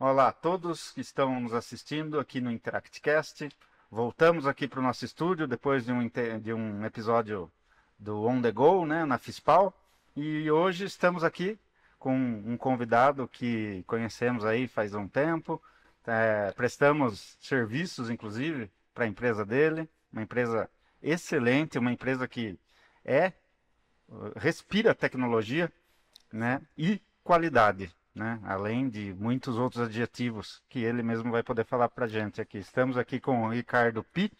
Olá a todos que estão nos assistindo aqui no InteractCast. Voltamos aqui para o nosso estúdio depois de um episódio do On The Go, né, na FISPAL. E hoje estamos aqui com um convidado que conhecemos aí faz um tempo. Prestamos serviços, inclusive, para a empresa dele. Uma empresa excelente, uma empresa que é, respira tecnologia, né, e qualidade, né? Além de muitos outros adjetivos que ele mesmo vai poder falar para a gente aqui. Estamos aqui com o Ricardo Pi,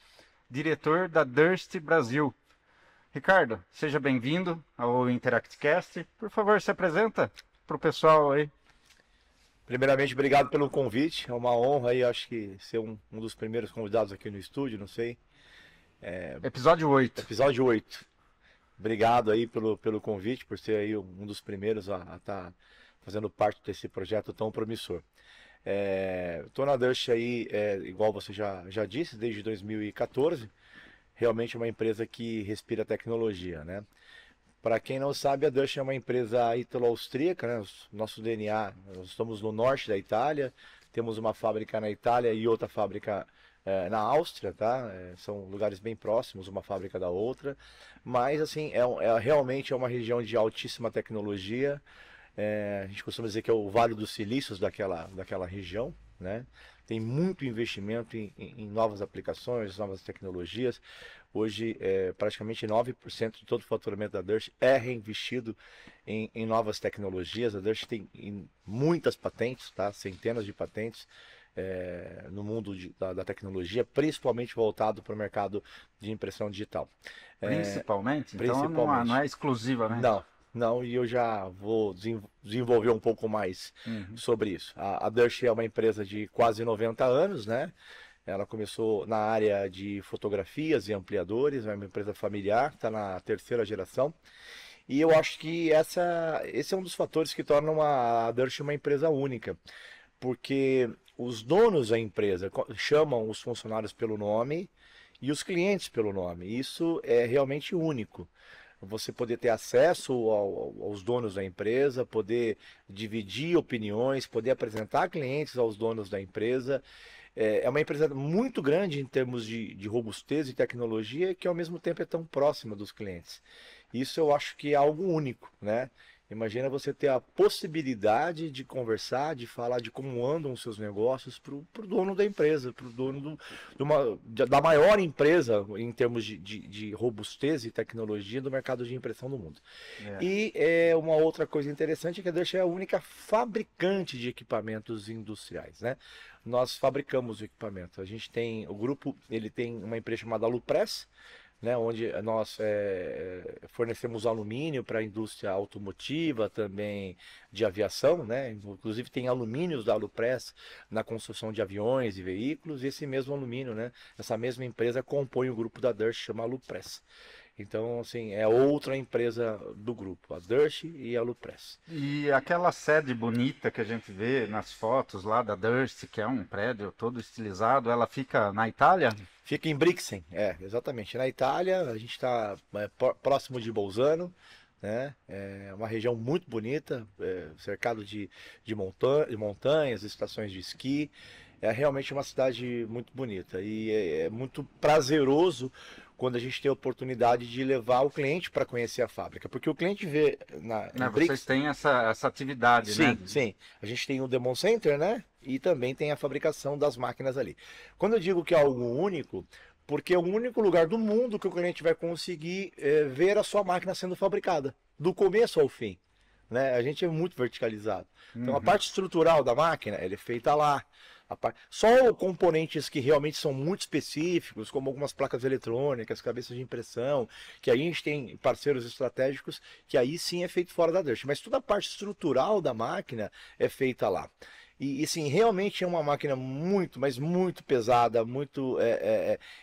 diretor da Durst Brasil. Ricardo, seja bem-vindo ao InteractCast. Por favor, se apresenta para o pessoal aí. Primeiramente, obrigado pelo convite. É uma honra aí, acho que ser um dos primeiros convidados aqui no estúdio, não sei. Episódio 8. Episódio 8. Obrigado aí pelo convite, por ser aí um dos primeiros a estar fazendo parte desse projeto tão promissor. Estou na Durst aí, igual você já disse, desde 2014. Realmente é uma empresa que respira tecnologia, né? Para quem não sabe, a Durst é uma empresa ítalo-austríaca, né? Nosso DNA, nós estamos no norte da Itália, temos uma fábrica na Itália e outra fábrica na Áustria, tá? São lugares bem próximos, uma fábrica da outra, mas assim, realmente é uma região de altíssima tecnologia. A gente costuma dizer que é o Vale dos Silícios daquela região, né? Tem muito investimento em novas aplicações, novas tecnologias. Hoje, praticamente 9% de todo o faturamento da Durst é reinvestido em novas tecnologias. A Durst tem muitas patentes, tá? Centenas de patentes no mundo da tecnologia, principalmente voltado para o mercado de impressão digital. Principalmente? Então Principalmente. não é exclusivamente. Não, e eu já vou desenvolver um pouco mais sobre isso. A Durst é uma empresa de quase 90 anos, né? Ela começou na área de fotografias e ampliadores, é uma empresa familiar, está na terceira geração. E eu acho que esse é um dos fatores que tornam a Durst uma empresa única, porque os donos da empresa chamam os funcionários pelo nome e os clientes pelo nome. Isso é realmente único. Você poder ter acesso aos donos da empresa, poder dividir opiniões, poder apresentar clientes aos donos da empresa. É uma empresa muito grande em termos de robustez e tecnologia que ao mesmo tempo é tão próxima dos clientes. Isso eu acho que é algo único, né? Imagina você ter a possibilidade de conversar, de falar de como andam os seus negócios para o dono da empresa, para o dono da maior empresa em termos de robustez e tecnologia do mercado de impressão do mundo. E uma outra coisa interessante é que a Durst é a única fabricante de equipamentos industriais, né? Nós fabricamos o equipamento. A gente tem, o grupo, ele tem uma empresa chamada Alupress, né, onde nós fornecemos alumínio para a indústria automotiva, também de aviação, né? Inclusive tem alumínios da Alupress na construção de aviões e veículos, e esse mesmo alumínio, né, essa mesma empresa compõe o grupo da Durst, chama Alupress. Então, assim, é outra empresa do grupo, a Durst e a Alupress. E aquela sede bonita que a gente vê nas fotos lá da Durst, que é um prédio todo estilizado, ela fica na Itália? Fica em Brixen, exatamente. Na Itália, a gente está próximo de Bolzano, né? É uma região muito bonita, cercado de montanhas, estações de esqui. É realmente uma cidade muito bonita e é muito prazeroso quando a gente tem a oportunidade de levar o cliente para conhecer a fábrica, porque o cliente vê em Vocês têm essa atividade, sim, né? sim. A gente tem o Demo Center, né? E também tem a fabricação das máquinas ali. Quando eu digo que é algo único, porque é o único lugar do mundo que o cliente vai conseguir ver a sua máquina sendo fabricada, do começo ao fim. Né? A gente é muito verticalizado. Então a parte estrutural da máquina ela é feita lá. Só componentes que realmente são muito específicos, como algumas placas eletrônicas, cabeças de impressão, que aí a gente tem parceiros estratégicos, que aí sim é feito fora da Durst. Mas toda a parte estrutural da máquina é feita lá. E sim, realmente é uma máquina muito, mas muito pesada, muito.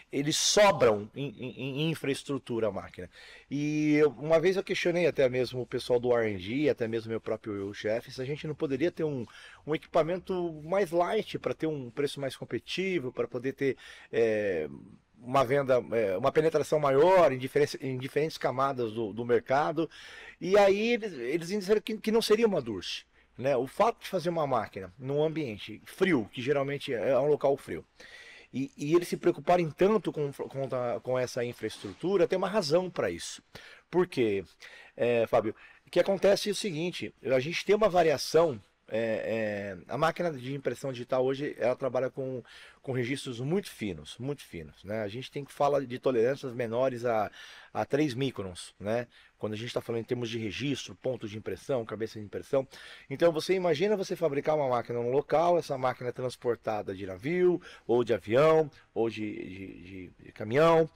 Eles sobram em infraestrutura a máquina. E uma vez eu questionei até mesmo o pessoal do R&D, até mesmo meu próprio chefe, se a gente não poderia ter um equipamento mais light para ter um preço mais competitivo, para poder ter uma venda, uma penetração maior em diferentes camadas do mercado. E aí eles disseram que não seria uma Durst. né? O fato de fazer uma máquina num ambiente frio, que geralmente é um local frio, e eles se preocuparem tanto com essa infraestrutura, tem uma razão para isso. Por quê, Fábio? O que acontece é o seguinte, a gente tem uma variação, a máquina de impressão digital hoje, ela trabalha com registros muito finos, né? A gente tem que falar de tolerâncias menores a 3 microns, né? Quando a gente está falando em termos de registro, pontos de impressão, cabeça de impressão. Então você imagina você fabricar uma máquina no local, essa máquina é transportada de navio, ou de avião, ou de caminhão,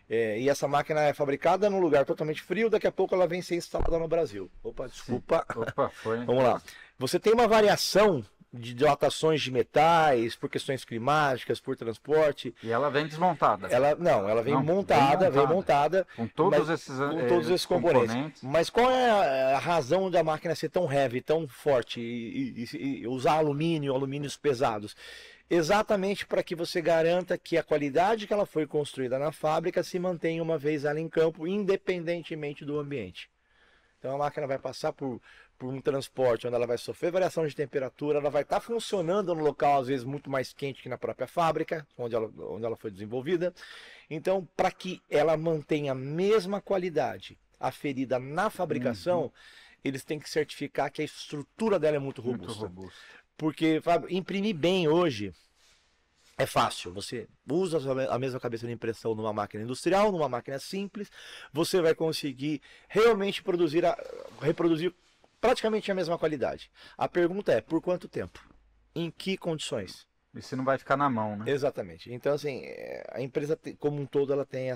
e essa máquina é fabricada num lugar totalmente frio, daqui a pouco ela vem ser instalada no Brasil. Opa, desculpa. Opa, foi. Vamos lá. Você tem uma variação de dilatações de metais, por questões climáticas, por transporte. E ela vem desmontada? Ela vem montada. Com todos esses componentes. Mas qual é a razão da máquina ser tão heavy, tão forte e usar alumínios pesados? Exatamente para que você garanta que a qualidade que ela foi construída na fábrica se mantenha uma vez ela em campo, independentemente do ambiente. Então a máquina vai passar por um transporte onde ela vai sofrer variação de temperatura, ela vai estar funcionando no local às vezes muito mais quente que na própria fábrica, onde ela foi desenvolvida. Então, para que ela mantenha a mesma qualidade aferida na fabricação, eles têm que certificar que a estrutura dela é muito robusta. Porque, Fábio, imprimir bem hoje é fácil. Você usa a mesma cabeça de impressão numa máquina industrial, numa máquina simples, você vai conseguir realmente reproduzir praticamente a mesma qualidade. A pergunta é, por quanto tempo? Em que condições? E se não vai ficar na mão, né? Exatamente. Então, assim, a empresa como um todo, ela tem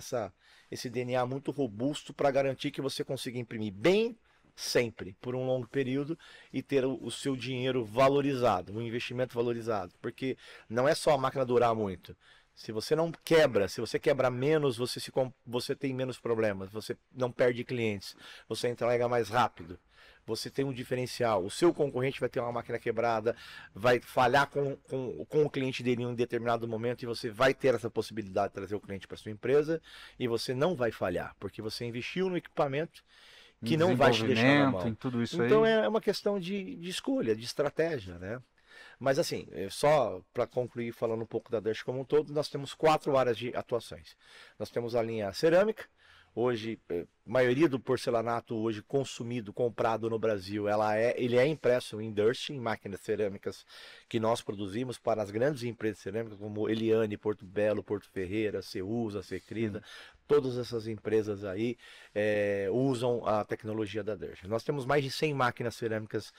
esse DNA muito robusto para garantir que você consiga imprimir bem sempre, por um longo período, e ter o seu dinheiro valorizado, um investimento valorizado. Porque não é só a máquina durar muito. Se você não quebra, se você quebra menos, você tem menos problemas, você não perde clientes, você entrega mais rápido. Você tem um diferencial, o seu concorrente vai ter uma máquina quebrada, vai falhar com o cliente dele em um determinado momento e você vai ter essa possibilidade de trazer o cliente para sua empresa e você não vai falhar, porque você investiu no equipamento que não vai te deixar na mão. Em tudo isso então aí. é uma questão de escolha, de estratégia, né? Mas assim, só para concluir falando um pouco da Dersch como um todo, nós temos 4 áreas de atuações. Nós temos a linha cerâmica. Hoje, a maioria do porcelanato hoje consumido, comprado no Brasil, ele é impresso em Dersch, em máquinas cerâmicas que nós produzimos para as grandes empresas cerâmicas, como Eliane, Porto Belo, Porto Ferreira, Ceusa, Secrida. Todas essas empresas aí usam a tecnologia da Dersch. Nós temos mais de 100 máquinas cerâmicas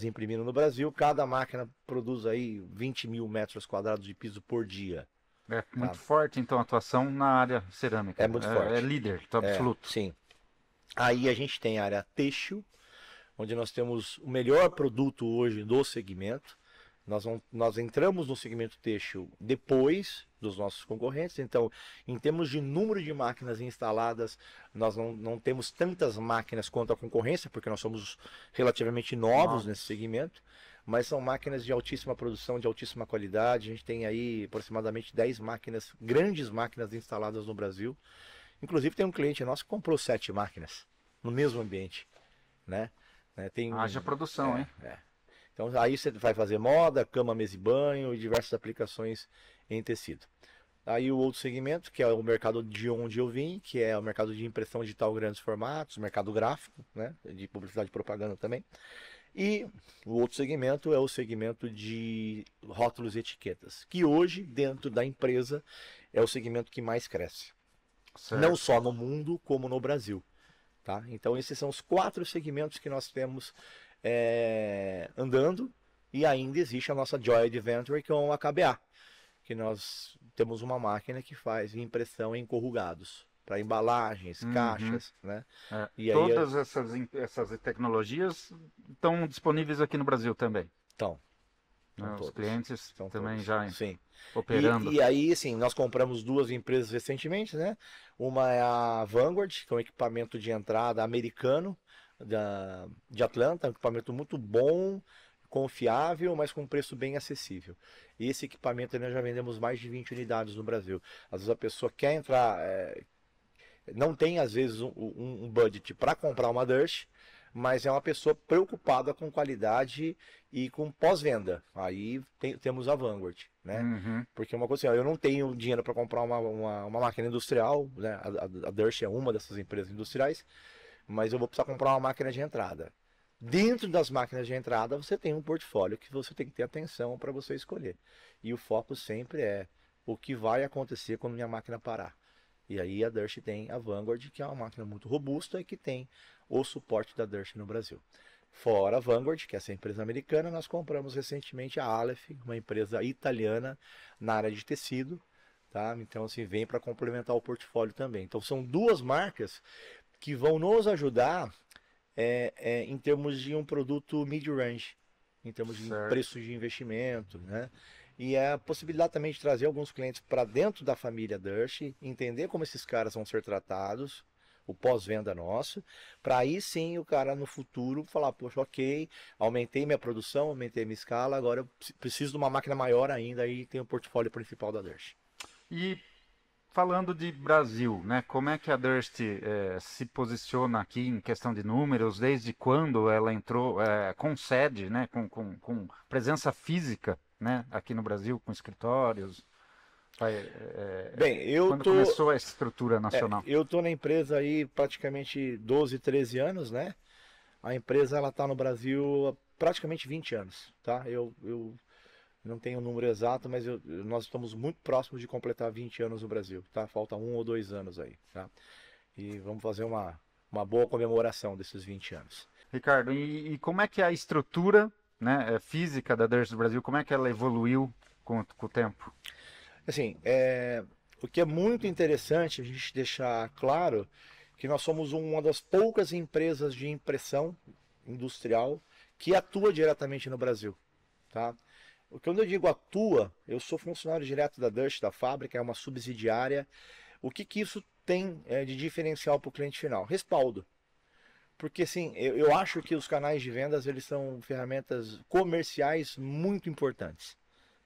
imprimindo no Brasil. Cada máquina produz aí 20 mil metros quadrados de piso por dia. É muito forte, então, a atuação na área cerâmica. É muito forte. É líder, absoluto. Sim. Aí a gente tem a área têxtil, onde nós temos o melhor produto hoje do segmento. Nós entramos no segmento têxtil depois dos nossos concorrentes, então, em termos de número de máquinas instaladas, nós não temos tantas máquinas quanto a concorrência, porque nós somos relativamente novos nesse segmento. Mas são máquinas de altíssima produção, de altíssima qualidade. A gente tem aí aproximadamente 10 máquinas, grandes máquinas instaladas no Brasil. Inclusive tem um cliente nosso que comprou 7 máquinas no mesmo ambiente, né? Haja produção, hein? Então aí você vai fazer moda, cama, mesa e banho e diversas aplicações em tecido. Aí o outro segmento, que é o mercado de onde eu vim, que é o mercado de impressão digital grandes formatos, mercado gráfico, né? De publicidade e propaganda também. E o outro segmento é o segmento de rótulos e etiquetas, que hoje, dentro da empresa, é o segmento que mais cresce. Certo. Não só no mundo, como no Brasil. Tá? Então, esses são os 4 segmentos que nós temos andando, e ainda existe a nossa Joy Adventure com a KBA, que nós temos uma máquina que faz impressão em corrugados. Para embalagens, caixas, né? E todas essas tecnologias estão disponíveis aqui no Brasil também. Estão. Os clientes estão também todos. já Sim. operando. E aí, assim, nós compramos 2 empresas recentemente, né? Uma é a Vanguard, que é um equipamento de entrada americano de Atlanta, um equipamento muito bom, confiável, mas com um preço bem acessível. E esse equipamento nós já vendemos mais de 20 unidades no Brasil. Às vezes a pessoa quer entrar... não tem às vezes um budget para comprar uma Dersch, mas é uma pessoa preocupada com qualidade e com pós-venda. Aí temos a Vanguard, né? Uhum. Porque uma coisa assim, ó, eu não tenho dinheiro para comprar uma máquina industrial, né? A Dersch é uma dessas empresas industriais, mas eu vou precisar comprar uma máquina de entrada. Dentro das máquinas de entrada, você tem um portfólio que você tem que ter atenção para você escolher. E o foco sempre é o que vai acontecer quando minha máquina parar. E aí a Dersch tem a Vanguard, que é uma máquina muito robusta e que tem o suporte da Dersch no Brasil. Fora a Vanguard, que é essa empresa americana, nós compramos recentemente a Aleph, uma empresa italiana na área de tecido, tá? Então assim, vem para complementar o portfólio também. Então são duas marcas que vão nos ajudar em termos de um produto mid-range, em termos de preço de investimento, né? E a possibilidade também de trazer alguns clientes para dentro da família Dersch, entender como esses caras vão ser tratados, o pós-venda nosso, para aí sim o cara no futuro falar, poxa, ok, aumentei minha produção, aumentei minha escala, agora eu preciso de uma máquina maior ainda, aí tem o portfólio principal da Dersch. E falando de Brasil, né? Como é que a Durst se posiciona aqui em questão de números? Desde quando ela entrou com sede, né? Com presença física, né? Aqui no Brasil, com escritórios? Bem, quando começou a estrutura nacional? Eu tô na empresa aí praticamente 12, 13 anos, né? A empresa ela tá no Brasil há praticamente 20 anos, tá? Eu não tenho o número exato, mas nós estamos muito próximos de completar 20 anos no Brasil, tá? Falta 1 ou 2 anos aí, tá? E vamos fazer uma boa comemoração desses 20 anos. Ricardo, e como é que é a estrutura, né, física da Durst do Brasil, como é que ela evoluiu com o tempo? Assim, o que é muito interessante a gente deixar claro que nós somos uma das poucas empresas de impressão industrial que atua diretamente no Brasil, tá? Quando eu digo atua, eu sou funcionário direto da Durst, da fábrica, é uma subsidiária. O que isso tem de diferencial para o cliente final? Respaldo. Porque assim, eu acho que os canais de vendas eles são ferramentas comerciais muito importantes,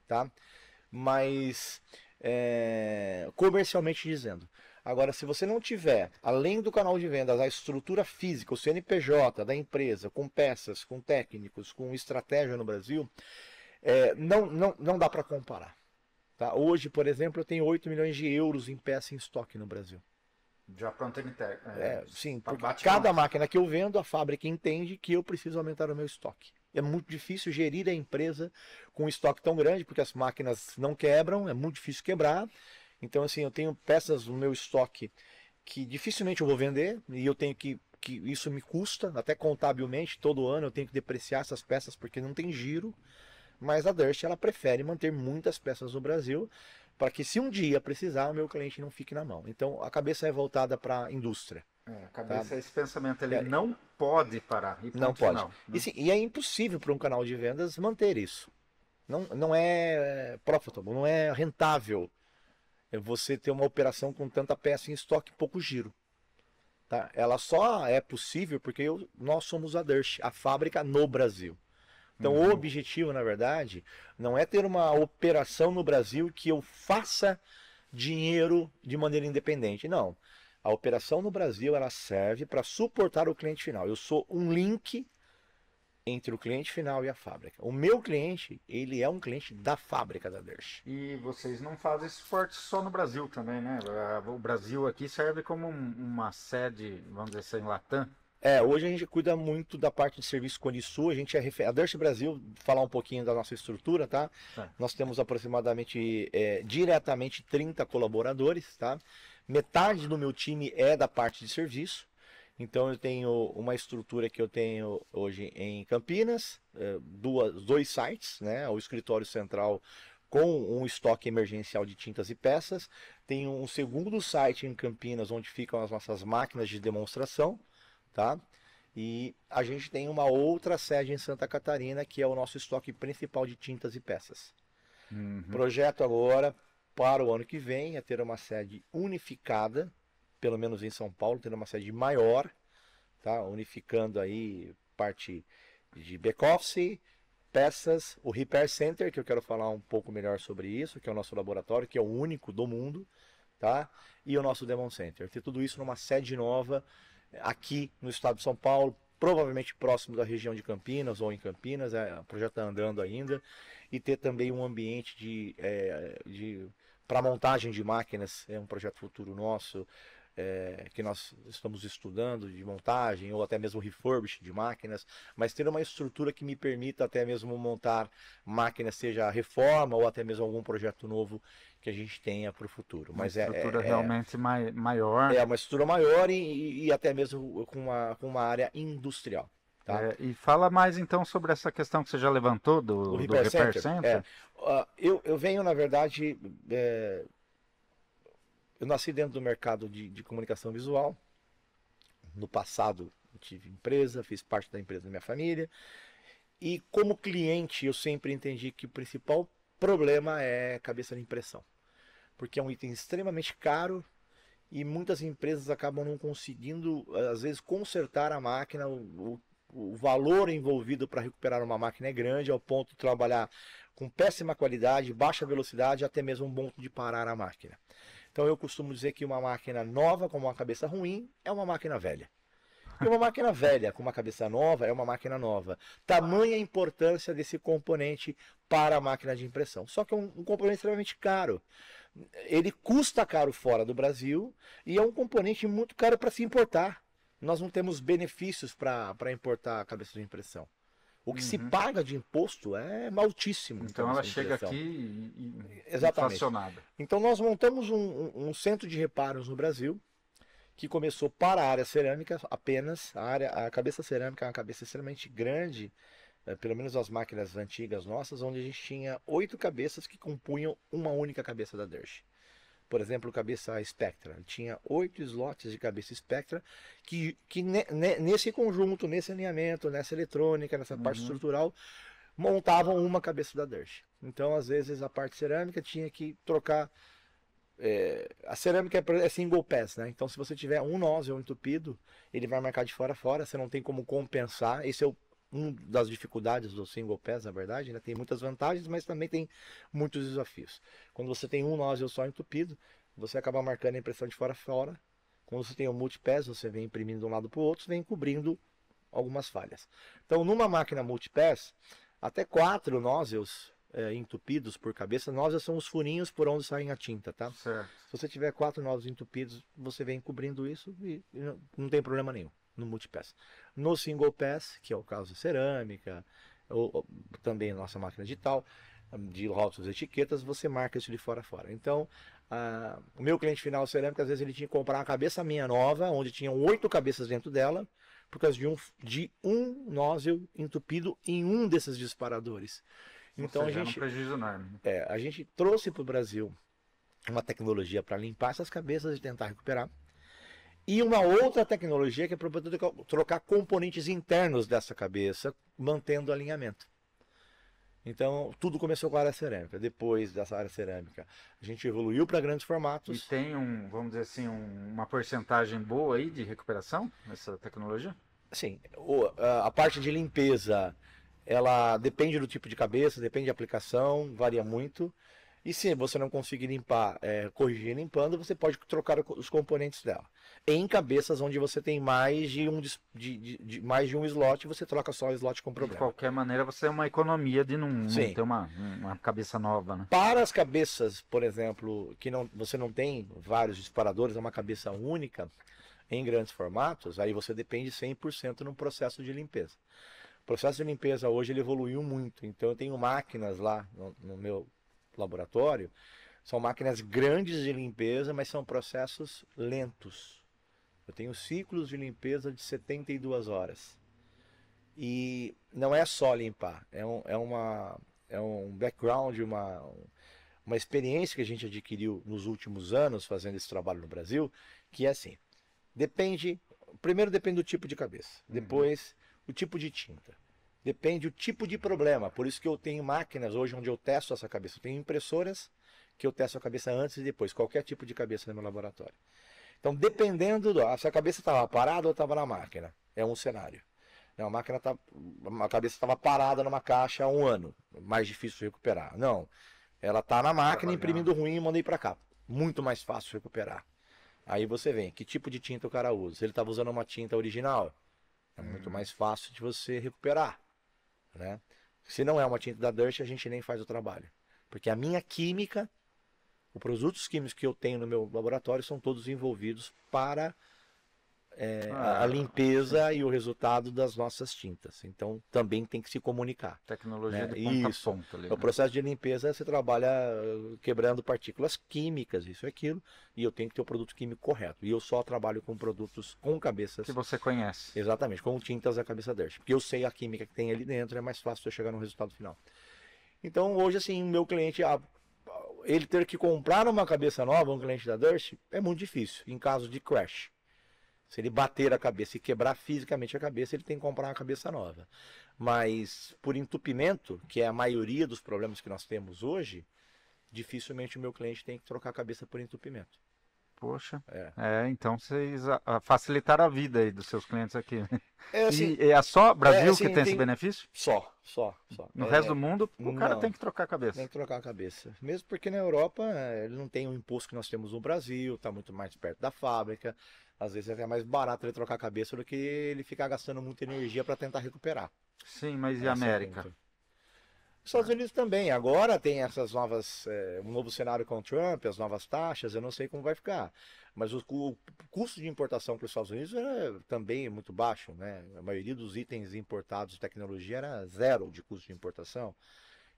tá? Mas comercialmente dizendo. Agora, se você não tiver, além do canal de vendas, a estrutura física, o CNPJ da empresa, com peças, com técnicos, com estratégia no Brasil, não dá para comparar. Tá? Hoje, por exemplo, eu tenho 8 milhões de euros em peça em estoque no Brasil. Já pronto em sim, porque cada máquina que eu vendo, a fábrica entende que eu preciso aumentar o meu estoque. É muito difícil gerir a empresa com um estoque tão grande, porque as máquinas não quebram, é muito difícil quebrar. Então, assim, eu tenho peças no meu estoque que dificilmente eu vou vender, e eu tenho que isso me custa, até contabilmente, todo ano eu tenho que depreciar essas peças porque não tem giro. Mas a Durst ela prefere manter muitas peças no Brasil para que se um dia precisar o meu cliente não fique na mão. Então a cabeça é voltada para a indústria. A cabeça é esse pensamento, ele não pode parar. Não pode. Final, né? E é impossível para um canal de vendas manter isso. Não é profitable, não é rentável você ter uma operação com tanta peça em estoque e pouco giro. Tá? Ela só é possível porque nós somos a Durst, a fábrica no Brasil. Então o objetivo, na verdade, não é ter uma operação no Brasil que eu faça dinheiro de maneira independente. Não. A operação no Brasil ela serve para suportar o cliente final. Eu sou um link entre o cliente final e a fábrica. O meu cliente, ele é um cliente da fábrica da Durst. E vocês não fazem suporte só no Brasil também, né? O Brasil aqui serve como uma sede, vamos dizer assim, Latam. Hoje a gente cuida muito da parte de serviço Conisul, a Durst Brasil, falar um pouquinho da nossa estrutura, tá? Nós temos aproximadamente, diretamente 30 colaboradores, tá? Metade do meu time é da parte de serviço, então eu tenho uma estrutura que eu tenho hoje em Campinas, dois sites, né? O escritório central com um estoque emergencial de tintas e peças, tenho um segundo site em Campinas, onde ficam as nossas máquinas de demonstração, tá? E a gente tem uma outra sede em Santa Catarina, que é o nosso estoque principal de tintas e peças. Projeto agora, para o ano que vem, é ter uma sede unificada, pelo menos em São Paulo, ter uma sede maior, tá? Unificando aí parte de back-office, peças, o Repair Center, que eu quero falar um pouco melhor sobre isso, que é o nosso laboratório, que é o único do mundo, tá? E o nosso Demon Center. Ter tudo isso numa sede nova, aqui no estado de São Paulo, provavelmente próximo da região de Campinas ou em Campinas, o projeto está andando ainda, e ter também um ambiente para montagem de máquinas, é um projeto futuro nosso, que nós estamos estudando de montagem ou até mesmo refurbish de máquinas, mas ter uma estrutura que me permita até mesmo montar máquinas, seja reforma ou até mesmo algum projeto novo que a gente tenha para o futuro. Mas uma estrutura realmente maior. É uma estrutura maior e até mesmo com uma área industrial. Tá? E fala mais então sobre essa questão que você já levantou do Repair Center. Eu venho, na verdade, eu nasci dentro do mercado de comunicação visual. No passado eu tive empresa, fiz parte da empresa da minha família. E como cliente eu sempre entendi que o principal problema é cabeça de impressão. Porque é um item extremamente caro e muitas empresas acabam não conseguindo, às vezes, consertar a máquina. O valor envolvido para recuperar uma máquina é grande, ao ponto de trabalhar com péssima qualidade, baixa velocidade, até mesmo um ponto de parar a máquina. Então eu costumo dizer que uma máquina nova com uma cabeça ruim é uma máquina velha. E uma máquina velha com uma cabeça nova é uma máquina nova. Tamanha a importância desse componente para a máquina de impressão. Só que é um componente extremamente caro. Ele custa caro fora do Brasil e é um componente muito caro para se importar. Nós não temos benefícios para importar a cabeça de impressão. O que se paga de imposto é altíssimo. Então ela chega aqui inflacionada. Então nós montamos um centro de reparos no Brasil, que começou para a área cerâmica apenas. A cabeça cerâmica é uma cabeça extremamente grande, pelo menos as máquinas antigas nossas, onde a gente tinha 8 cabeças que compunham uma única cabeça da Dersch. Por exemplo, cabeça Spectra. Tinha 8 slots de cabeça Spectra que nesse conjunto, nesse alinhamento, nessa eletrônica, nessa parte estrutural, montavam uma cabeça da Dersch. Então, às vezes, a parte cerâmica tinha que trocar. A cerâmica é single pass, né? Então, se você tiver um nozzle entupido, ele vai marcar de fora a fora, você não tem como compensar. Esse é uma das dificuldades do single pass, na verdade, né? Tem muitas vantagens, mas também tem muitos desafios. Quando você tem um nozzle só entupido, você acaba marcando a impressão de fora a fora. Quando você tem um multipass, você vem imprimindo de um lado para o outro, vem cobrindo algumas falhas. Então, numa máquina multipass, até 4 nozzles entupidos por cabeça. Nozzles são os furinhos por onde sai a tinta, tá? Certo. Se você tiver 4 nozzles entupidos, você vem cobrindo isso e não tem problema nenhum no multipass. No single pass, que é o caso de cerâmica, ou também nossa máquina digital, de rótulos e etiquetas, você marca isso de fora a fora. Então, o meu cliente final cerâmica, às vezes ele tinha que comprar uma cabeça minha nova, onde tinham 8 cabeças dentro dela, por causa de um nozzle entupido em um desses disparadores. Então a gente, um prejuízo enorme. A gente trouxe para o Brasil uma tecnologia para limpar essas cabeças e tentar recuperar. E uma outra tecnologia que é para poder trocar componentes internos dessa cabeça, mantendo o alinhamento. Então, tudo começou com a área cerâmica. Depois dessa área cerâmica, a gente evoluiu para grandes formatos. E tem vamos dizer assim, uma porcentagem boa aí de recuperação nessa tecnologia? Sim. A parte de limpeza, ela depende do tipo de cabeça, depende da aplicação, varia muito. E se você não conseguir limpar, corrigir limpando, você pode trocar os componentes dela. Em cabeças onde você tem mais de um slot, você troca só o slot com problema. De qualquer maneira, você tem uma economia de não ter uma cabeça nova, né? Para as cabeças, por exemplo, que você não tem vários disparadores, é uma cabeça única, em grandes formatos, aí você depende 100% no processo de limpeza. O processo de limpeza hoje ele evoluiu muito, então eu tenho máquinas lá no meu laboratório, são máquinas grandes de limpeza, mas são processos lentos. Eu tenho ciclos de limpeza de 72 horas. E não é só limpar, é um background, uma experiência que a gente adquiriu nos últimos anos fazendo esse trabalho no Brasil, que é assim, primeiro depende do tipo de cabeça, depois o tipo de tinta. Depende do tipo de problema, por isso que eu tenho máquinas hoje onde eu testo essa cabeça. Eu tenho impressoras que eu testo a cabeça antes e depois, qualquer tipo de cabeça no meu laboratório. Então, dependendo se a cabeça estava parada ou estava na máquina, é um cenário. A cabeça estava parada numa caixa há 1 ano, mais difícil de recuperar. Não, ela está na máquina imprimindo ruim e mandei para cá. Muito mais fácil de recuperar. Aí você vem, que tipo de tinta o cara usa? Se ele estava usando uma tinta original, É muito mais fácil de você recuperar, né? Se não é uma tinta da Durst, a gente nem faz o trabalho. Porque a minha química, os produtos químicos que eu tenho no meu laboratório são todos envolvidos para a limpeza e o resultado das nossas tintas. Então também tem que se comunicar. Tecnologia Né? de ponta a Isso. ponta ali, O né? processo de limpeza você trabalha quebrando partículas químicas, isso e aquilo, e eu tenho que ter o produto químico correto. E eu só trabalho com produtos com cabeças. Que você conhece. Exatamente, com tintas da cabeça Durst. Porque eu sei a química que tem ali dentro, é mais fácil eu chegar no resultado final. Então hoje, assim, o meu cliente, ele ter que comprar uma cabeça nova, um cliente da Durst, é muito difícil, em caso de crash. Se ele bater a cabeça e quebrar fisicamente a cabeça, ele tem que comprar uma cabeça nova. Mas por entupimento, que é a maioria dos problemas que nós temos hoje, dificilmente o meu cliente tem que trocar a cabeça por entupimento. Poxa, então vocês facilitaram a vida aí dos seus clientes aqui. Assim, e é só Brasil assim, que tem esse benefício? Só. No resto do mundo, o cara tem que trocar a cabeça. Tem que trocar a cabeça. Mesmo porque na Europa ele não tem o imposto que nós temos no Brasil, está muito mais perto da fábrica. Às vezes é até mais barato ele trocar a cabeça do que ele ficar gastando muita energia para tentar recuperar. Sim, mas e a América? Os Estados Unidos também. Agora tem essas novas, um novo cenário com o Trump, as novas taxas, eu não sei como vai ficar. Mas o custo de importação para os Estados Unidos é também muito baixo, né? A maioria dos itens importados de tecnologia era zero de custo de importação.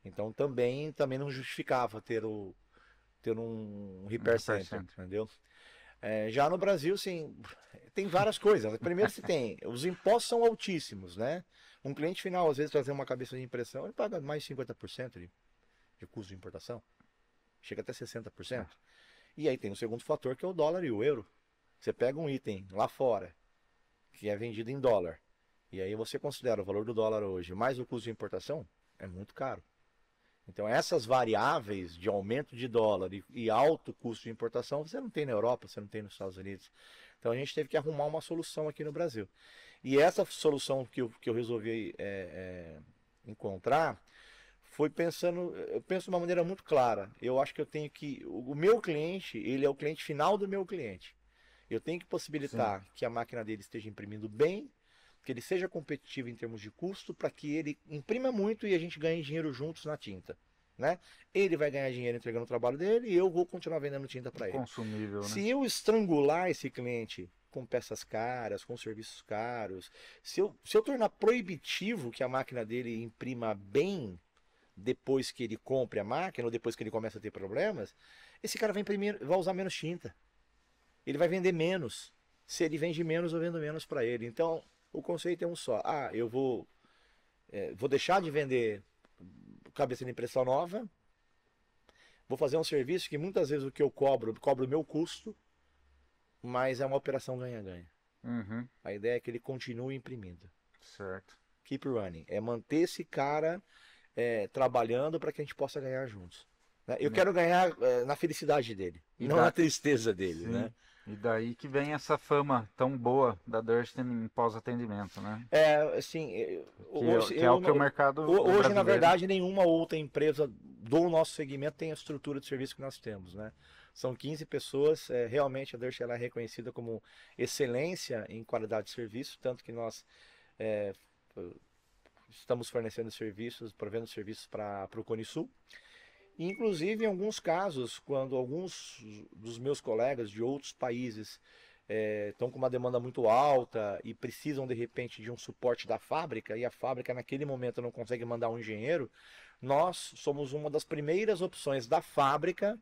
Então também não justificava ter um repair center, entendeu? Já no Brasil, sim, tem várias coisas. Primeiro os impostos são altíssimos, né? Um cliente final, às vezes, trazer uma cabeça de impressão, ele paga mais de 50% de custo de importação. Chega até 60%. E aí tem o segundo fator, que é o dólar e o euro. Você pega um item lá fora, que é vendido em dólar, e aí você considera o valor do dólar hoje, mais o custo de importação, é muito caro. Então essas variáveis de aumento de dólar e alto custo de importação, você não tem na Europa, você não tem nos Estados Unidos. Então a gente teve que arrumar uma solução aqui no Brasil. E essa solução que eu resolvi encontrar foi eu penso de uma maneira muito clara. Eu acho que eu tenho que, o meu cliente, ele é o cliente final do meu cliente. Eu tenho que possibilitar que a máquina dele esteja imprimindo bem, que ele seja competitivo em termos de custo, para que ele imprima muito e a gente ganhe dinheiro juntos na tinta. Né? Ele vai ganhar dinheiro entregando o trabalho dele e eu vou continuar vendendo tinta para ele. Consumível, né? Se eu estrangular esse cliente com peças caras, com serviços caros, se eu tornar proibitivo que a máquina dele imprima bem depois que ele compre a máquina ou depois que ele começa a ter problemas, esse cara vai usar menos tinta. Ele vai vender menos. Se ele vende menos, eu vendo menos para ele. Então, o conceito é um só. Eu vou deixar de vender cabeça de impressão nova, vou fazer um serviço que muitas vezes o que eu cobro o meu custo, mas é uma operação ganha-ganha. Uhum. A ideia é que ele continue imprimindo. Certo. Keep running. É manter esse cara trabalhando para que a gente possa ganhar juntos. Né? Eu quero ganhar na felicidade dele, e não na tristeza dele. Né? E daí que vem essa fama tão boa da Durst em pós-atendimento, né? Assim, que é o que o mercado hoje, na verdade, nenhuma outra empresa do nosso segmento tem a estrutura de serviço que nós temos, né? São 15 pessoas, realmente a Durst ela é reconhecida como excelência em qualidade de serviço, tanto que nós estamos fornecendo serviços, provendo serviços para o Cone Sul. Inclusive, em alguns casos, quando alguns dos meus colegas de outros países estão com uma demanda muito alta e precisam, de repente, de um suporte da fábrica, e a fábrica, naquele momento, não consegue mandar um engenheiro, nós somos uma das primeiras opções da fábrica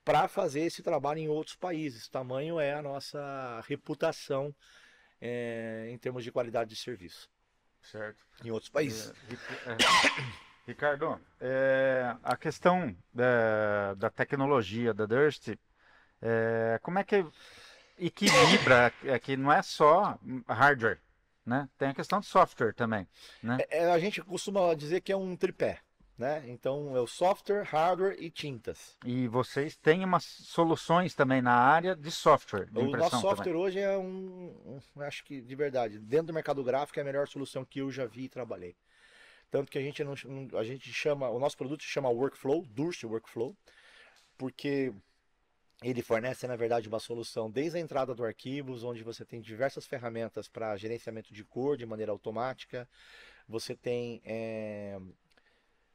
para fazer esse trabalho em outros países. Tamanho é a nossa reputação em termos de qualidade de serviço. Certo. Em outros países. Ricardo, a questão da tecnologia da Durst, como é que equilibra, que não é só hardware, né? Tem a questão de software também, né? A gente costuma dizer que é um tripé, né? Então é o software, hardware e tintas. E vocês têm umas soluções também na área de software, de impressão. O nosso software também. hoje é acho que de verdade, dentro do mercado gráfico é a melhor solução que eu já vi e trabalhei. Tanto que a gente chama, o nosso produto se chama Workflow, Durst Workflow, porque Ele fornece, na verdade, uma solução desde a entrada do arquivos, onde você tem diversas ferramentas para gerenciamento de cor de maneira automática. Você tem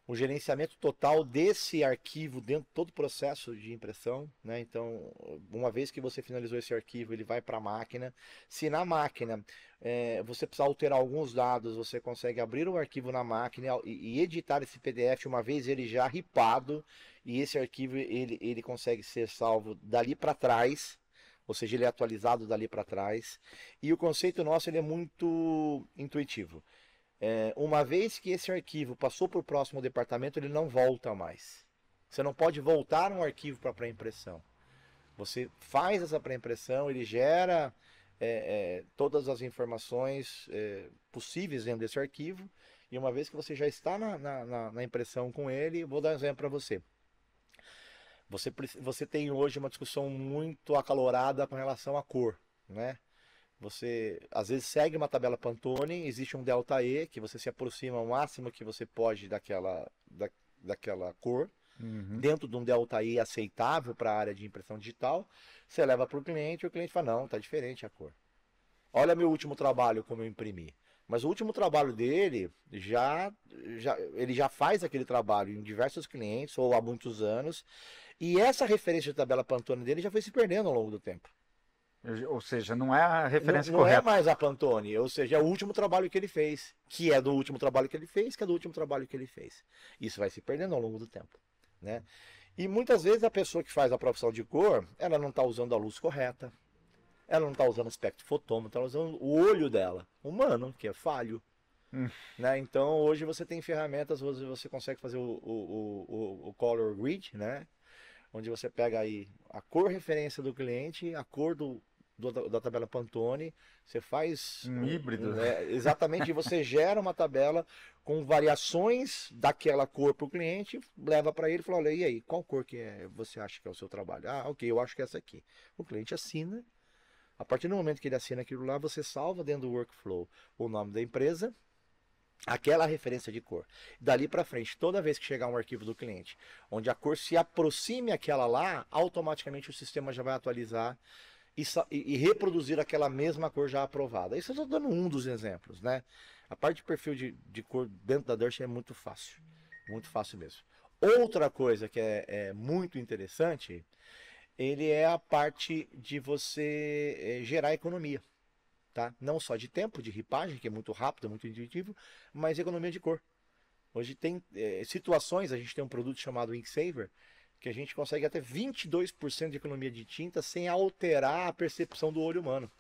o gerenciamento total desse arquivo dentro de todo o processo de impressão, né? Então, uma vez que você finalizou esse arquivo, ele vai para a máquina. Se na máquina você precisar alterar alguns dados, você consegue abrir o arquivo na máquina e editar esse PDF uma vez ele já ripado, e esse arquivo ele consegue ser salvo dali para trás, ou seja, ele é atualizado dali para trás. E o conceito nosso ele é muito intuitivo. Uma vez que esse arquivo passou para o próximo departamento, ele não volta mais. Você não pode voltar um arquivo para pré-impressão. Você faz essa pré-impressão, ele gera todas as informações possíveis dentro desse arquivo, e uma vez que você já está na impressão com ele, vou dar um exemplo para você. Você tem hoje uma discussão muito acalorada com relação à cor, né? Você às vezes segue uma tabela Pantone, existe um delta E, que você se aproxima ao máximo que você pode daquela cor, dentro de um delta E aceitável para a área de impressão digital. Você leva para o cliente e o cliente fala, não, está diferente a cor. Olha meu último trabalho, como eu imprimi. Mas o último trabalho dele, ele já faz aquele trabalho em diversos clientes, ou há muitos anos, e essa referência de tabela Pantone dele já foi se perdendo ao longo do tempo. Ou seja, não é a referência não correta. Não é mais a Pantone, ou seja, é o último trabalho que ele fez, que é do último trabalho que ele fez, que é do último trabalho que ele fez. Isso vai se perdendo ao longo do tempo, né? E muitas vezes a pessoa que faz a profissão de cor, ela não está usando a luz correta, ela não está usando o espectro fotômetro, ela está usando o olho dela, humano, que é falho. Né? Então hoje você tem ferramentas, você consegue fazer o color grid, né? Onde você pega aí a cor referência do cliente, a cor da tabela Pantone, você faz um híbrido. Exatamente, e você gera uma tabela com variações daquela cor para o cliente, leva para ele e fala, olha, e aí, qual cor que você acha que é o seu trabalho? Ah, ok, eu acho que é essa aqui. O cliente assina, a partir do momento que ele assina aquilo lá, você salva dentro do workflow o nome da empresa, aquela referência de cor. Dali para frente, toda vez que chegar um arquivo do cliente, onde a cor se aproxime àquela lá, automaticamente o sistema já vai atualizar e reproduzir aquela mesma cor já aprovada. Isso eu estou dando um dos exemplos, né? A parte de perfil de cor dentro da Dirt é muito fácil mesmo. Outra coisa que é muito interessante, ele é a parte de você gerar economia. Tá? Não só de tempo, de ripagem, que é muito rápido, muito intuitivo, mas economia de cor. Hoje tem situações, a gente tem um produto chamado InkSaver, que a gente consegue até 22% de economia de tinta sem alterar a percepção do olho humano.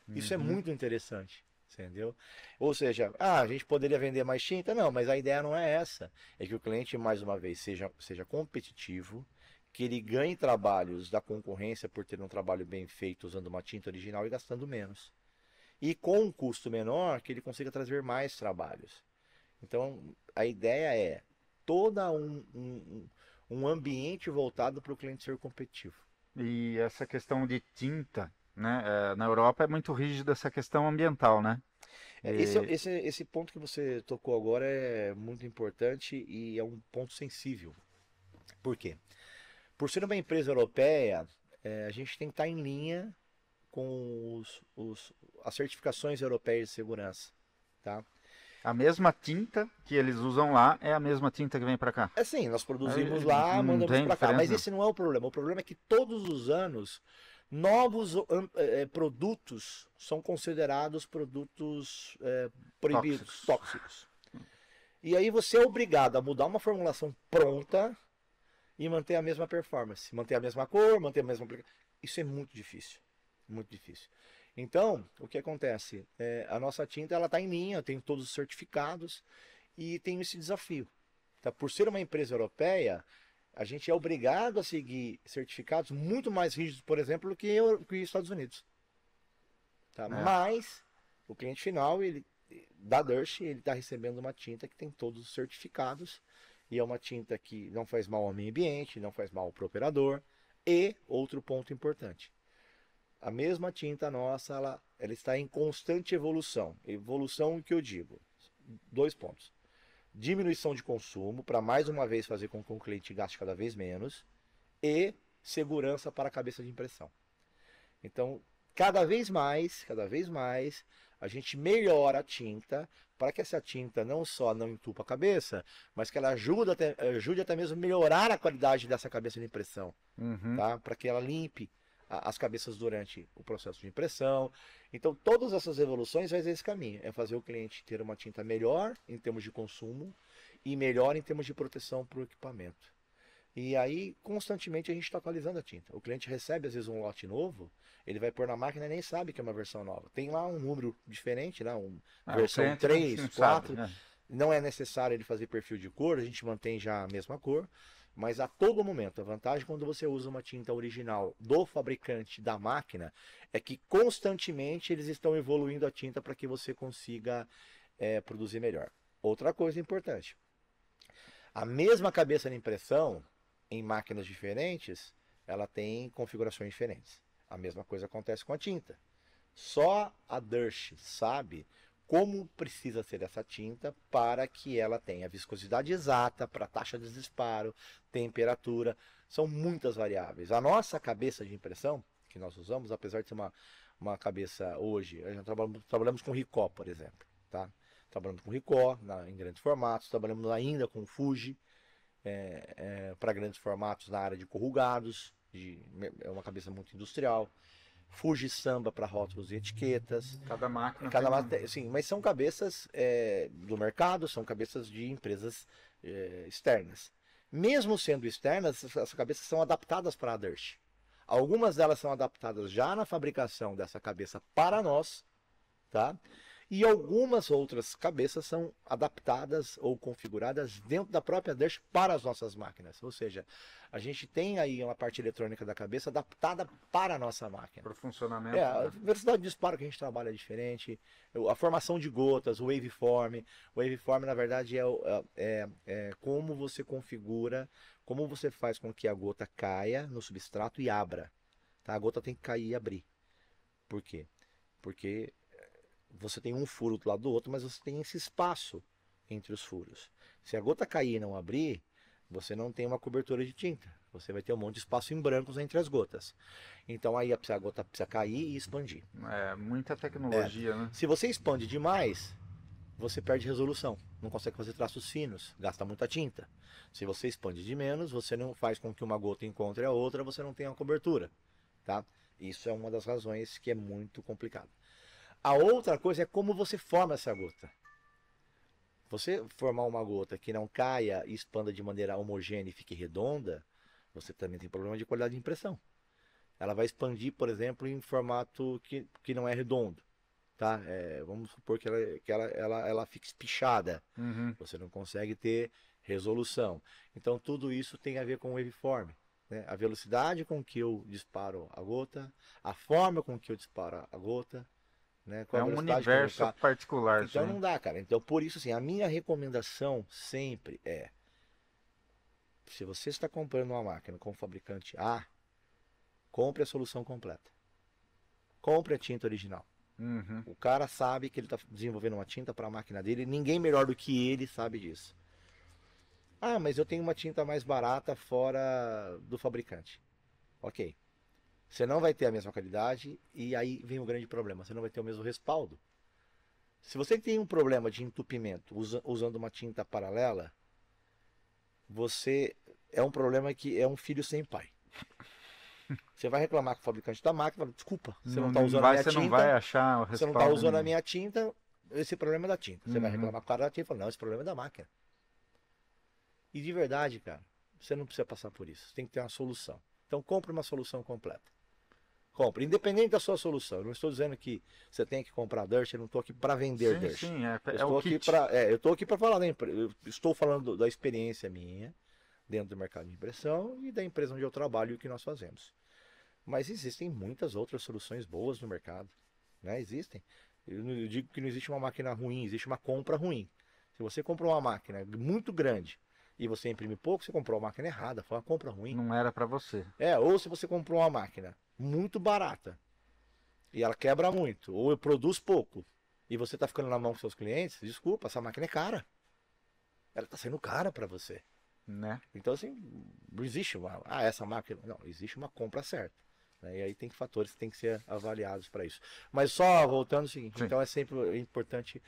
Isso é muito interessante, entendeu? Ou seja, a gente poderia vender mais tinta? Não, mas a ideia não é essa. É que o cliente, mais uma vez, seja competitivo, que ele ganhe trabalhos da concorrência por ter um trabalho bem feito usando uma tinta original e gastando menos. E com um custo menor, que ele consiga trazer mais trabalhos. Então, a ideia é todo um ambiente voltado para o cliente ser competitivo. E essa questão de tinta, né? Na Europa é muito rígida essa questão ambiental, né? Esse ponto que você tocou agora é muito importante e é um ponto sensível. Por quê? Por ser uma empresa europeia, a gente tem que estar em linha com as certificações europeias de segurança, tá? A mesma tinta que eles usam lá é a mesma tinta que vem para cá. Sim, nós produzimos lá, mandamos para cá. Mas esse não é o problema. O problema é que todos os anos novos produtos são considerados produtos proibidos, tóxicos. E aí você é obrigado a mudar uma formulação pronta e manter a mesma performance, manter a mesma cor, manter a mesma aplicação. Isso é muito difícil. Muito difícil. Então, o que acontece? A nossa tinta ela está em linha, tem todos os certificados e tem esse desafio. Tá? Por ser uma empresa europeia, a gente é obrigado a seguir certificados muito mais rígidos, por exemplo, do que os Estados Unidos. Tá? Mas o cliente final, da Dirt, ele está recebendo uma tinta que tem todos os certificados e é uma tinta que não faz mal ao meio ambiente, não faz mal para o operador. E outro ponto importante. A mesma tinta nossa, ela está em constante evolução. Evolução, o que eu digo? 2 pontos. Diminuição de consumo, para mais uma vez fazer com que o cliente gaste cada vez menos. E segurança para a cabeça de impressão. Então, cada vez mais, a gente melhora a tinta para que essa tinta não só não entupa a cabeça, mas que ela ajude até mesmo a melhorar a qualidade dessa cabeça de impressão, tá? Para que ela limpe as cabeças durante o processo de impressão. Então, todas essas evoluções vai ser esse caminho, é fazer o cliente ter uma tinta melhor em termos de consumo e melhor em termos de proteção para o equipamento. E aí, constantemente, a gente está atualizando a tinta. O cliente recebe, às vezes, um lote novo, ele vai pôr na máquina e nem sabe que é uma versão nova. Tem lá um número diferente, né? Versão 3, 4. Sabe, né? Não é necessário ele fazer perfil de cor, a gente mantém já a mesma cor. Mas a todo momento, a vantagem quando você usa uma tinta original do fabricante da máquina é que constantemente eles estão evoluindo a tinta para que você consiga produzir melhor. Outra coisa importante, a mesma cabeça de impressão em máquinas diferentes, ela tem configurações diferentes. A mesma coisa acontece com a tinta. Só a Dersch sabe como precisa ser essa tinta para que ela tenha viscosidade exata, para taxa de disparo, temperatura. São muitas variáveis. A nossa cabeça de impressão, que nós usamos, apesar de ser uma cabeça hoje, a gente trabalhamos com Ricoh, por exemplo. Tá? Trabalhamos com Ricoh em grandes formatos, trabalhamos ainda com Fuji, para grandes formatos na área de corrugados, é uma cabeça muito industrial. Fuji Samba para rótulos e etiquetas. Cada máquina. Sim, mas são cabeças do mercado, são cabeças de empresas externas. Mesmo sendo externas, essas cabeças são adaptadas para a Dersch. Algumas delas são adaptadas já na fabricação dessa cabeça para nós, tá? E algumas outras cabeças são adaptadas ou configuradas dentro da própria Dersch para as nossas máquinas. Ou seja, a gente tem aí uma parte eletrônica da cabeça adaptada para a nossa máquina. Para o funcionamento. A velocidade de disparo que a gente trabalha é diferente. A formação de gotas, o waveform. O waveform, na verdade, é como você configura, como você faz com que a gota caia no substrato e abra. Tá? A gota tem que cair e abrir. Por quê? Porque você tem um furo do lado do outro, mas você tem esse espaço entre os furos. Se a gota cair e não abrir, você não tem uma cobertura de tinta. Você vai ter um monte de espaço em brancos entre as gotas. Então aí a gota precisa cair e expandir. É muita tecnologia, né? Se você expande demais, você perde resolução. Não consegue fazer traços finos, gasta muita tinta. Se você expande de menos, você não faz com que uma gota encontre a outra, você não tem uma cobertura. Tá? Isso é uma das razões que é muito complicado. A outra coisa é como você forma essa gota. Você formar uma gota que não caia e expanda de maneira homogênea e fique redonda, você também tem problema de qualidade de impressão. Ela vai expandir, por exemplo, em formato que não é redondo. Tá? Vamos supor que ela fique espichada. Você não consegue ter resolução. Então tudo isso tem a ver com o waveform. Né? A velocidade com que eu disparo a gota, a forma com que eu disparo a gota. Né? É um universo particular. Então não dá, cara. Então por isso, assim, a minha recomendação sempre é: se você está comprando uma máquina com o fabricante A, compre a solução completa. Compre a tinta original. O cara sabe que ele está desenvolvendo uma tinta para a máquina dele. Ninguém melhor do que ele sabe disso. Ah, mas eu tenho uma tinta mais barata fora do fabricante. Ok. Você não vai ter a mesma qualidade e aí vem o grande problema. Você não vai ter o mesmo respaldo. Se você tem um problema de entupimento usando uma tinta paralela, você é um problema que é um filho sem pai. Você vai reclamar com o fabricante da máquina, fala, desculpa, você não está usando a minha tinta. Você não vai achar o respaldo. Você não está usando a minha tinta, esse problema é da tinta. Você vai reclamar com o cara da tinta e fala, não, esse problema é da máquina. E de verdade, cara, você não precisa passar por isso. Você tem que ter uma solução. Então compre uma solução completa. Compre, independente da sua solução. Eu não estou dizendo que você tem que comprar Dersch, eu não estou aqui para vender Dersch. Sim, eu estou aqui para falar da empresa. Eu estou falando da experiência minha dentro do mercado de impressão e da empresa onde eu trabalho e o que nós fazemos. Mas existem muitas outras soluções boas no mercado, né? Existem. Eu digo que não existe uma máquina ruim, existe uma compra ruim. Se você comprou uma máquina muito grande e você imprime pouco, você comprou uma máquina errada, foi uma compra ruim. Não era para você. Ou se você comprou uma máquina muito barata e ela quebra muito, ou produz pouco, e você está ficando na mão com seus clientes, desculpa, essa máquina é cara. Ela está sendo cara para você. Né? Então, assim, não existe essa máquina. Não, existe uma compra certa. Né? E aí tem fatores que têm que ser avaliados para isso. Mas só voltando ao seguinte, Sim. então é sempre importante,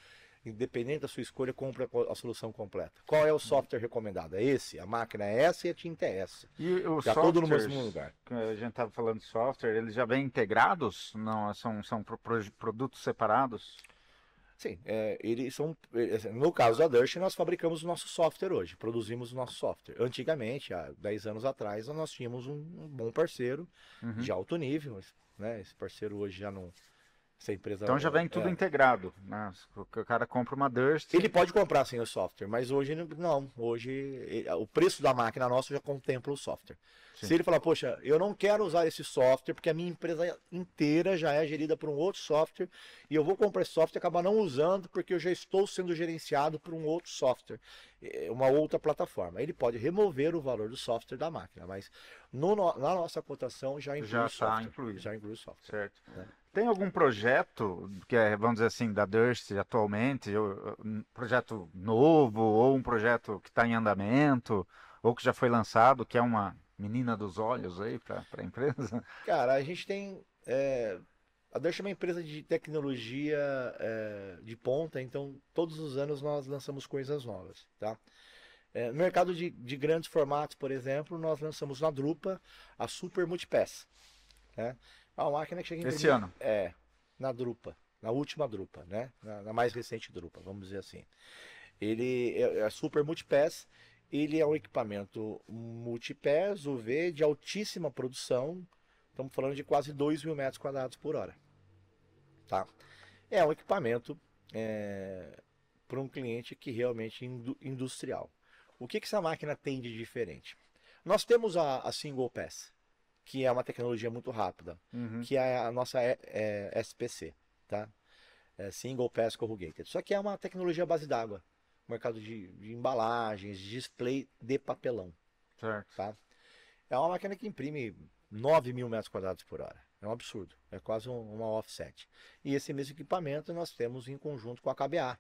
independente da sua escolha, compre a solução completa. Qual é o software recomendado? É esse, a máquina é essa e a tinta é essa. E os Já todo no softwares, mesmo lugar. que a gente estava falando de software, eles já vêm integrados? Não, são produtos separados? Sim, eles são. No caso da Durst, nós fabricamos o nosso software hoje, produzimos o nosso software. Antigamente, há 10 anos atrás, nós tínhamos um bom parceiro de alto nível, né? Esse parceiro hoje já não. Essa empresa. Então já vem tudo integrado, né? O cara compra uma Durst. Ele pode comprar sim o software, mas hoje não. Hoje o preço da máquina nossa já contempla o software. Sim. Se ele falar, poxa, eu não quero usar esse software porque a minha empresa inteira já é gerida por um outro software e eu vou comprar esse software e acabar não usando porque eu já estou sendo gerenciado por um outro software, uma outra plataforma. Ele pode remover o valor do software da máquina, mas na nossa cotação já inclui o software. Incluído. Já inclui o software. Certo. Né? Tem algum projeto que é, vamos dizer assim, da Durst atualmente, um projeto novo ou um projeto que está em andamento ou que já foi lançado, que é uma menina dos olhos aí para a empresa? Cara, a gente tem a Durst é uma empresa de tecnologia de ponta, então todos os anos nós lançamos coisas novas, tá? No mercado de grandes formatos, por exemplo, nós lançamos na Drupa a Super Multipass, né? É uma máquina que chega em Esse ano? Na Drupa, na última Drupa, né? Na mais recente Drupa, vamos dizer assim. Ele é a Super Multipass, ele é um equipamento multipass UV de altíssima produção, estamos falando de quase 2.000 metros quadrados por hora. Tá? É um equipamento para um cliente que realmente industrial. O que essa máquina tem de diferente? Nós temos a Single Pass, que é uma tecnologia muito rápida, que é a nossa SPC, tá? Single Pass Corrugated. Só que é uma tecnologia à base d'água, mercado de embalagens, de display de papelão. Certo. Tá? É uma máquina que imprime 9.000 metros quadrados por hora. É um absurdo. É quase uma offset. E esse mesmo equipamento nós temos em conjunto com a KBA.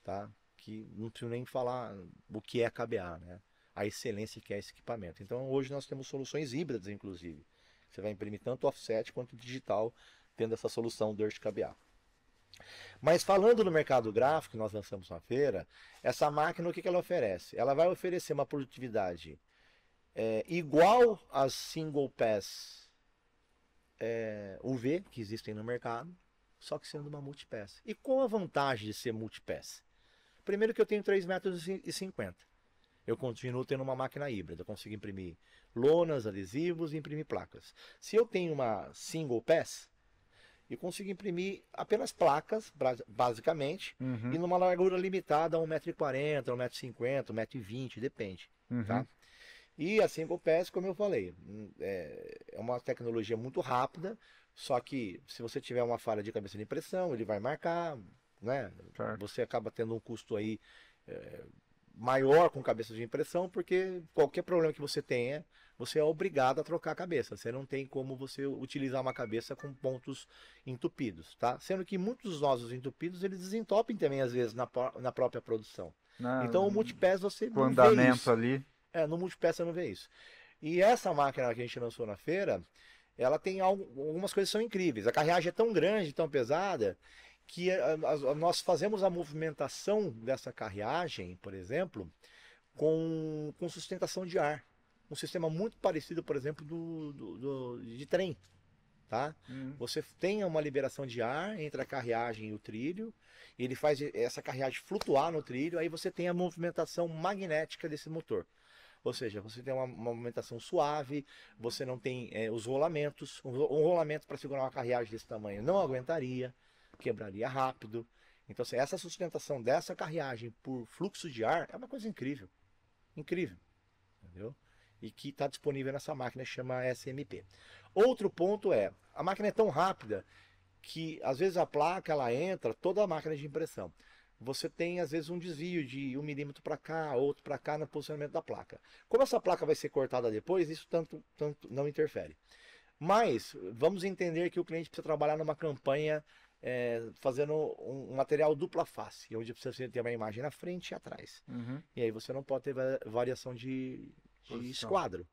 Tá? Que não preciso nem falar o que é a KBA, né? A excelência que é esse equipamento. Então hoje nós temos soluções híbridas, inclusive. Você vai imprimir tanto offset quanto digital, tendo essa solução Durst KBA. Mas falando no mercado gráfico que nós lançamos na feira, essa máquina o que ela oferece? Ela vai oferecer uma produtividade igual às Single Pass UV que existem no mercado, só que sendo uma multipass. E qual a vantagem de ser multipass? Primeiro que eu tenho 3,50 m. Eu continuo tendo uma máquina híbrida, eu consigo imprimir lonas, adesivos e imprimir placas. Se eu tenho uma Single Pass, eu consigo imprimir apenas placas, basicamente, e numa largura limitada a 1,40 m, 1,50 m, 1,20 m, depende. Tá? E a Single Pass, como eu falei, é uma tecnologia muito rápida, só que se você tiver uma falha de cabeça de impressão, ele vai marcar, né? Você acaba tendo um custo aí maior com cabeça de impressão, porque qualquer problema que você tenha, você é obrigado a trocar a cabeça. Você não tem como você utilizar uma cabeça com pontos entupidos, tá? Sendo que muitos dos nossos entupidos, eles desentopem também, às vezes, na própria produção. Então, o multipass você não vê isso. Ali. No multipass você não vê isso. E essa máquina que a gente lançou na feira, ela tem algumas coisas que são incríveis. A carreagem é tão grande, tão pesada, que nós fazemos a movimentação dessa carreagem, por exemplo, com sustentação de ar. Um sistema muito parecido, por exemplo, de trem. Tá? Você tem uma liberação de ar entre a carreagem e o trilho, ele faz essa carreagem flutuar no trilho, aí você tem a movimentação magnética desse motor. Ou seja, você tem uma movimentação suave, você não tem os rolamentos. Um rolamento para segurar uma carreagem desse tamanho não aguentaria, quebraria rápido. Então, assim, essa sustentação dessa carreagem por fluxo de ar é uma coisa incrível. Incrível. Entendeu? E que está disponível nessa máquina que chama SMP. Outro ponto a máquina é tão rápida que às vezes a placa ela entra, toda a máquina de impressão. Você tem às vezes um desvio de 1 milímetro para cá, outro para cá no posicionamento da placa. Como essa placa vai ser cortada depois, isso tanto não interfere. Mas vamos entender que o cliente precisa trabalhar numa campanha fazendo um material dupla face, onde você tem uma imagem na frente e atrás. E aí você não pode ter variação de esquadro.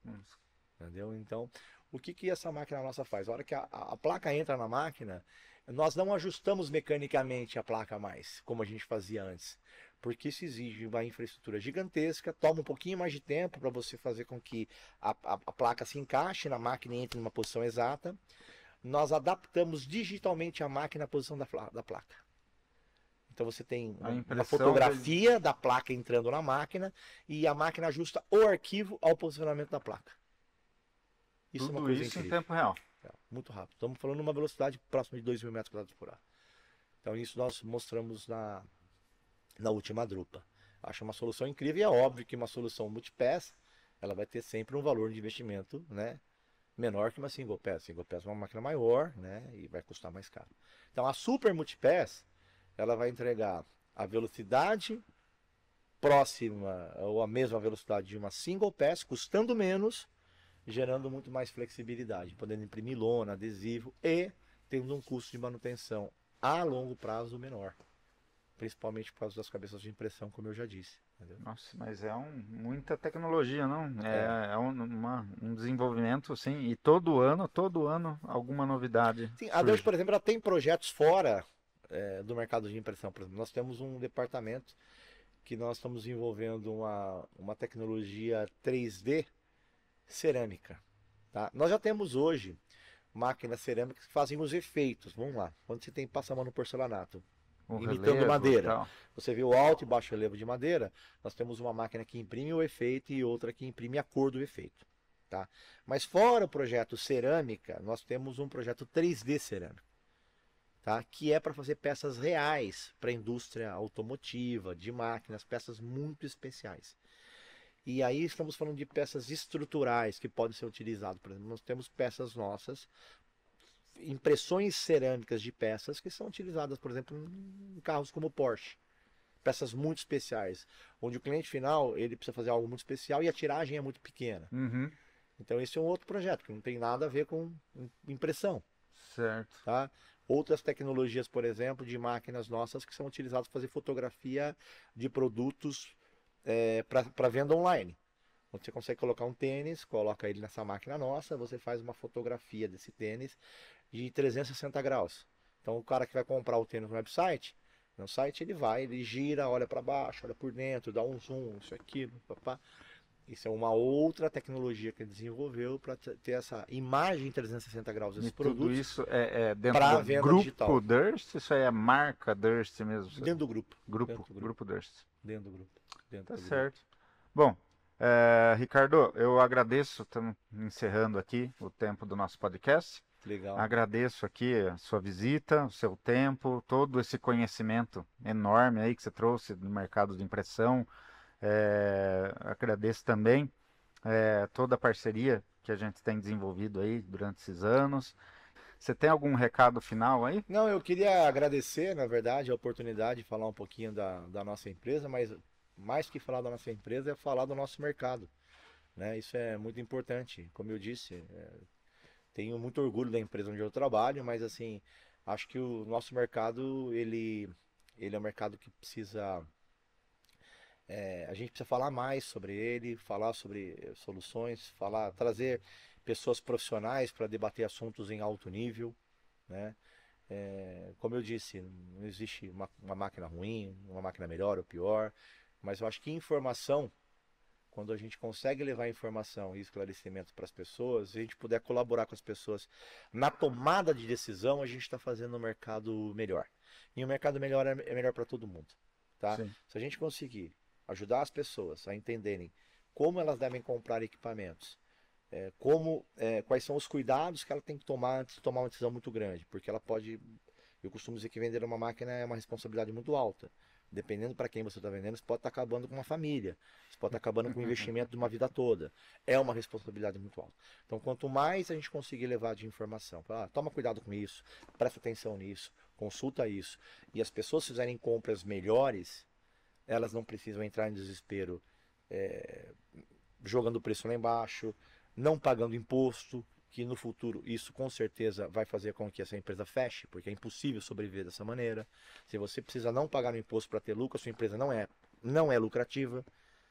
Entendeu? Então, o que essa máquina nossa faz? A hora que a placa entra na máquina, nós não ajustamos mecanicamente a placa mais, como a gente fazia antes. Porque isso exige uma infraestrutura gigantesca, toma um pouquinho mais de tempo para você fazer com que a placa se encaixe na máquina e entre numa posição exata. Nós adaptamos digitalmente a máquina à posição da placa. Então você tem uma fotografia da placa entrando na máquina e a máquina ajusta o arquivo ao posicionamento da placa. Isso é uma coisa incrível. Em tempo real. Muito rápido. Estamos falando de uma velocidade próxima de 2.000 metros quadrados por hora. Então isso nós mostramos na última drupa. Acho uma solução incrível e é óbvio que uma solução multipass, ela vai ter sempre um valor de investimento, né, menor que uma single pass. Single pass é uma máquina maior, né, e vai custar mais caro. Então a super multipass, ela vai entregar a velocidade próxima ou a mesma velocidade de uma single pass, custando menos, gerando muito mais flexibilidade, podendo imprimir lona, adesivo e tendo um custo de manutenção a longo prazo menor. Principalmente por causa das cabeças de impressão, como eu já disse. Entendeu? Nossa, mas é muita tecnologia, não? É um desenvolvimento, sim, e todo ano, alguma novidade. Sim, a Deutsche, por exemplo, ela tem projetos fora do mercado de impressão. Por exemplo, nós temos um departamento que nós estamos desenvolvendo uma tecnologia 3D cerâmica. Tá? Nós já temos hoje máquinas cerâmicas que fazem os efeitos. Vamos lá, quando você passa a mão no porcelanato, imitando madeira. Você vê o alto e baixo relevo de madeira, nós temos uma máquina que imprime o efeito e outra que imprime a cor do efeito. Tá? Mas fora o projeto cerâmica, nós temos um projeto 3D cerâmico, tá? Que é para fazer peças reais para a indústria automotiva, de máquinas, peças muito especiais. E aí estamos falando de peças estruturais que podem ser utilizadas. Por exemplo, nós temos peças nossas, impressões cerâmicas de peças que são utilizadas, por exemplo, em carros como o Porsche. Peças muito especiais, onde o cliente final ele precisa fazer algo muito especial e a tiragem é muito pequena. Então esse é um outro projeto que não tem nada a ver com impressão. Certo. Tá? Outras tecnologias, por exemplo, de máquinas nossas que são utilizadas para fazer fotografia de produtos para venda online. Você consegue colocar um tênis, coloca ele nessa máquina nossa, você faz uma fotografia desse tênis de 360 graus. Então o cara que vai comprar o tênis no website, no site ele gira, olha para baixo, olha por dentro, dá um zoom, isso aqui, papá. Isso é uma outra tecnologia que ele desenvolveu para ter essa imagem 360 graus desses produtos. Tudo isso é dentro do grupo digital. Durst? Isso aí é marca Durst mesmo? Dentro do grupo. Grupo Durst. Dentro do grupo. Tá certo. Bom, Ricardo, eu agradeço, estamos encerrando aqui o tempo do nosso podcast. Legal. Agradeço aqui a sua visita, o seu tempo, todo esse conhecimento enorme aí que você trouxe do mercado de impressão. Agradeço também toda a parceria que a gente tem desenvolvido aí durante esses anos. Você tem algum recado final aí? Não, eu queria agradecer, na verdade, a oportunidade de falar um pouquinho da nossa empresa, mas mais que falar da nossa empresa é falar do nosso mercado, né? Isso é muito importante, como eu disse, tenho muito orgulho da empresa onde eu trabalho, mas assim, acho que o nosso mercado, ele é um mercado que precisa, a gente precisa falar mais sobre ele, falar sobre soluções, trazer pessoas profissionais para debater assuntos em alto nível, né? Como eu disse, não existe uma máquina ruim, uma máquina melhor ou pior, mas eu acho que informação, quando a gente consegue levar informação e esclarecimento para as pessoas, se a gente puder colaborar com as pessoas na tomada de decisão, a gente está fazendo um mercado melhor. E o mercado melhor é melhor para todo mundo. Tá? Se a gente conseguir ajudar as pessoas a entenderem como elas devem comprar equipamentos, quais são os cuidados que ela tem que tomar antes de tomar uma decisão muito grande, porque ela pode, eu costumo dizer que vender uma máquina é uma responsabilidade muito alta. Dependendo para quem você está vendendo, você pode estar acabando com uma família, você pode estar acabando com o investimento de uma vida toda. É uma responsabilidade muito alta. Então, quanto mais a gente conseguir levar de informação, toma cuidado com isso, presta atenção nisso, consulta isso, e as pessoas fizerem compras melhores, elas não precisam entrar em desespero jogando o preço lá embaixo, não pagando imposto, que no futuro isso com certeza vai fazer com que essa empresa feche, porque é impossível sobreviver dessa maneira. Se você precisa não pagar o imposto para ter lucro, a sua empresa não é lucrativa.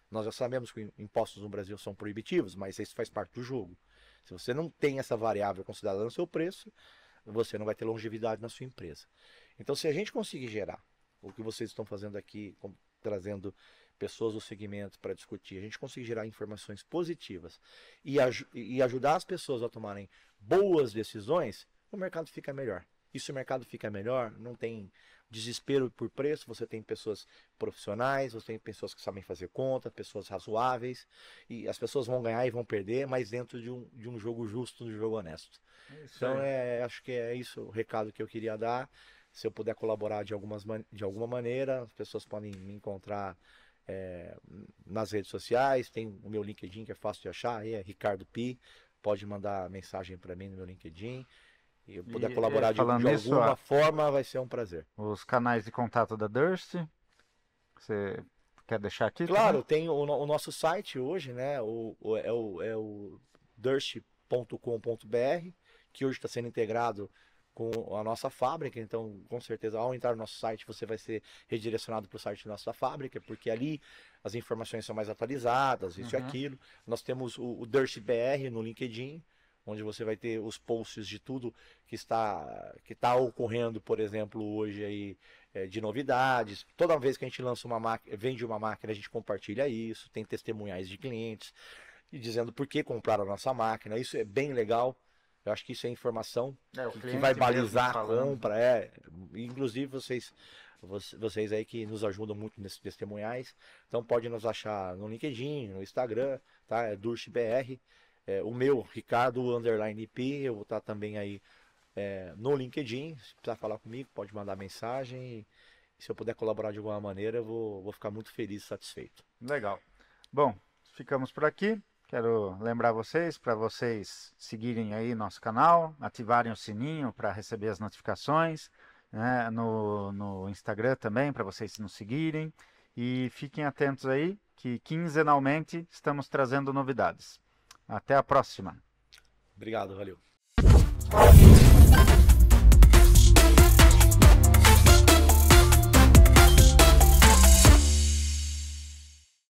Nós já sabemos que impostos no Brasil são proibitivos, mas isso faz parte do jogo. Se você não tem essa variável considerada no seu preço, você não vai ter longevidade na sua empresa. Então, se a gente conseguir gerar o que vocês estão fazendo aqui, trazendo pessoas do segmento para discutir, a gente conseguir gerar informações positivas e ajudar as pessoas a tomarem boas decisões, o mercado fica melhor. E se o mercado fica melhor, não tem desespero por preço, você tem pessoas profissionais, você tem pessoas que sabem fazer conta, pessoas razoáveis, e as pessoas vão ganhar e vão perder, mas dentro de um jogo justo, de um jogo honesto. Então, acho que é isso o recado que eu queria dar. Se eu puder colaborar de alguma maneira, as pessoas podem me encontrar nas redes sociais, tem o meu LinkedIn que é fácil de achar, é Ricardo Pi, pode mandar mensagem para mim no meu LinkedIn. E eu puder colaborar de alguma forma, vai ser um prazer. Os canais de contato da Durst, você quer deixar aqui? Claro, também? Tem o nosso site hoje, né? É o durst.com.br, que hoje está sendo integrado com a nossa fábrica. Então, com certeza, ao entrar no nosso site, você vai ser redirecionado para o site da nossa fábrica, porque ali as informações são mais atualizadas, isso e aquilo. Nós temos o Durst BR no LinkedIn, onde você vai ter os posts de tudo que está ocorrendo, por exemplo, hoje aí, de novidades. Toda vez que a gente lança vende uma máquina, a gente compartilha isso, tem testemunhais de clientes e dizendo por que compraram a nossa máquina. Isso é bem legal. Eu acho que isso é informação que vai balizar a compra. Inclusive vocês aí que nos ajudam muito nesses testemunhais. Então pode nos achar no LinkedIn, no Instagram, tá? É DurstBR. O meu, Ricardo _IP, eu vou estar também aí no LinkedIn. Se precisar falar comigo, pode mandar mensagem. E se eu puder colaborar de alguma maneira, eu vou ficar muito feliz e satisfeito. Legal. Bom, ficamos por aqui. Quero lembrar para vocês seguirem aí nosso canal, ativarem o sininho para receber as notificações, né? No Instagram também, para vocês nos seguirem. E fiquem atentos aí, que quinzenalmente estamos trazendo novidades. Até a próxima. Obrigado, valeu.